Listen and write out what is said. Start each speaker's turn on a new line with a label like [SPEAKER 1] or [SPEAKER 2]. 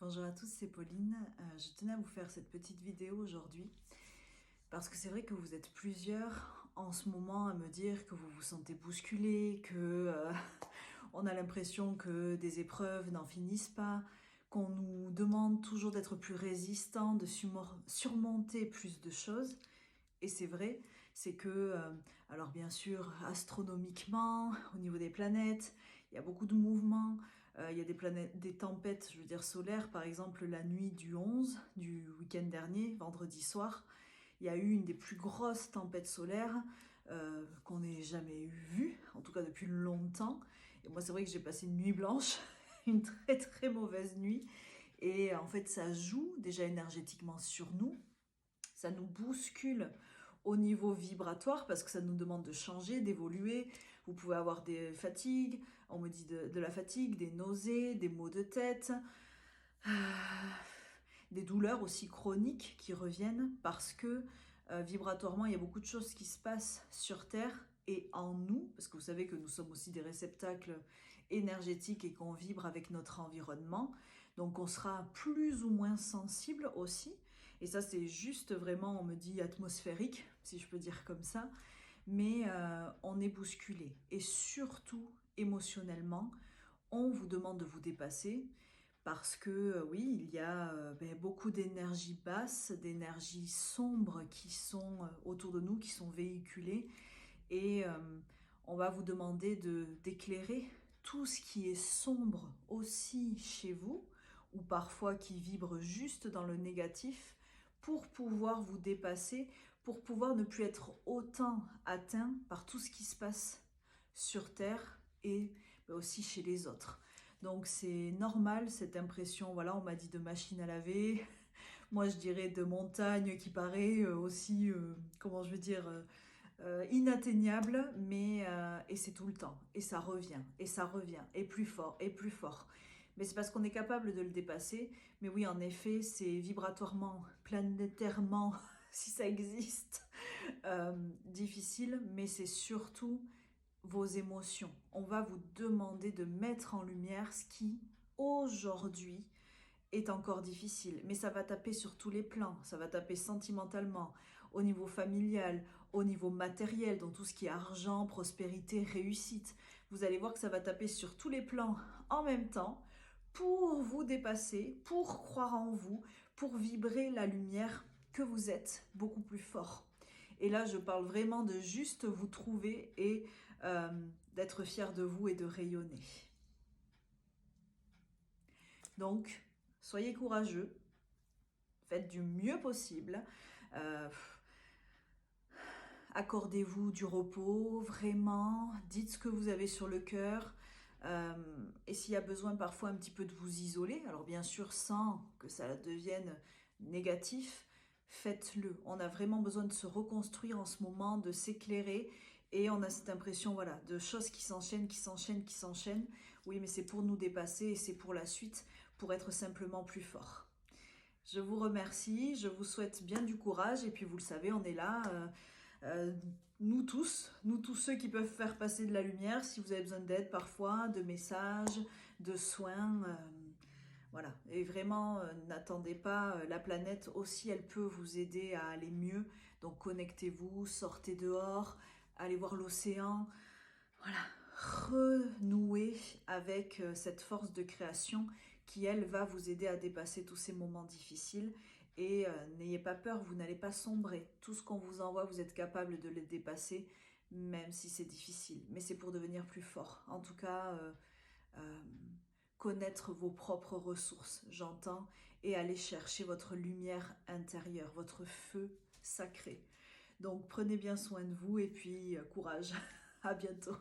[SPEAKER 1] Bonjour à tous, c'est Pauline. Je tenais à vous faire cette petite vidéo aujourd'hui parce que c'est vrai que vous êtes plusieurs en ce moment à me dire que vous vous sentez bousculé, que on a l'impression que des épreuves n'en finissent pas, qu'on nous demande toujours d'être plus résistant, de surmonter plus de choses. Et c'est vrai, c'est que, alors bien sûr, astronomiquement, au niveau des planètes, il y a beaucoup de mouvements. Il y a des tempêtes, je veux dire solaires, par exemple la nuit du 11, du week-end dernier, vendredi soir, il y a eu une des plus grosses tempêtes solaires qu'on ait jamais vue, en tout cas depuis longtemps. Et moi, c'est vrai que j'ai passé une nuit blanche, une très très mauvaise nuit. Et en fait, ça joue déjà énergétiquement sur nous. Ça nous bouscule au niveau vibratoire parce que ça nous demande de changer, d'évoluer. Vous pouvez avoir des fatigues, on me dit de la fatigue, des nausées, des maux de tête, des douleurs aussi chroniques qui reviennent parce que vibratoirement, il y a beaucoup de choses qui se passent sur Terre et en nous, parce que vous savez que nous sommes aussi des réceptacles énergétiques et qu'on vibre avec notre environnement. Donc on sera plus ou moins sensible aussi. Et ça, c'est juste vraiment, on me dit, atmosphérique, si je peux dire comme ça. Mais on est bousculé. Et surtout, émotionnellement, on vous demande de vous dépasser parce que oui, il y a beaucoup d'énergies basses, d'énergies sombres qui sont autour de nous, qui sont véhiculées. Et on va vous demander d'éclairer tout ce qui est sombre aussi chez vous, ou parfois qui vibre juste dans le négatif, pour pouvoir vous dépasser, pour pouvoir ne plus être autant atteint par tout ce qui se passe sur Terre et aussi chez les autres. Donc c'est normal cette impression, voilà, on m'a dit de machine à laver, moi je dirais de montagne qui paraît aussi, comment je veux dire, inatteignable, mais et c'est tout le temps, et ça revient, et ça revient, et plus fort, et plus fort. Mais c'est parce qu'on est capable de le dépasser. Mais oui, en effet, c'est vibratoirement, planétairement, si ça existe, difficile, mais c'est surtout vos émotions. On va vous demander de mettre en lumière ce qui, aujourd'hui, est encore difficile, mais ça va taper sur tous les plans, ça va taper sentimentalement, au niveau familial, au niveau matériel, dans tout ce qui est argent, prospérité, réussite. Vous allez voir que ça va taper sur tous les plans en même temps pour vous dépasser, pour croire en vous, pour vibrer la lumière que vous êtes beaucoup plus fort. Et là, je parle vraiment de juste vous trouver et d'être fier de vous et de rayonner. Donc, soyez courageux, faites du mieux possible, euh, accordez-vous du repos, vraiment, dites ce que vous avez sur le cœur, et s'il y a besoin parfois un petit peu de vous isoler, alors bien sûr sans que ça devienne négatif, faites-le. On a vraiment besoin de se reconstruire en ce moment, de s'éclairer, et on a cette impression, voilà, de choses qui s'enchaînent, qui s'enchaînent, qui s'enchaînent. Oui, mais c'est pour nous dépasser et c'est pour la suite, pour être simplement plus fort. Je vous remercie, je vous souhaite bien du courage et puis vous le savez, on est là, euh, nous tous ceux qui peuvent faire passer de la lumière, si vous avez besoin d'aide parfois, de messages, de soins, voilà. Et vraiment, n'attendez pas, la planète aussi, elle peut vous aider à aller mieux. Donc connectez-vous, sortez dehors, allez voir l'océan, voilà, renouer avec cette force de création qui, elle, va vous aider à dépasser tous ces moments difficiles. Et n'ayez pas peur, vous n'allez pas sombrer. Tout ce qu'on vous envoie, vous êtes capable de le dépasser, même si c'est difficile. Mais c'est pour devenir plus fort. En tout cas, euh, connaître vos propres ressources, j'entends, et aller chercher votre lumière intérieure, votre feu sacré. Donc prenez bien soin de vous et puis courage. À bientôt.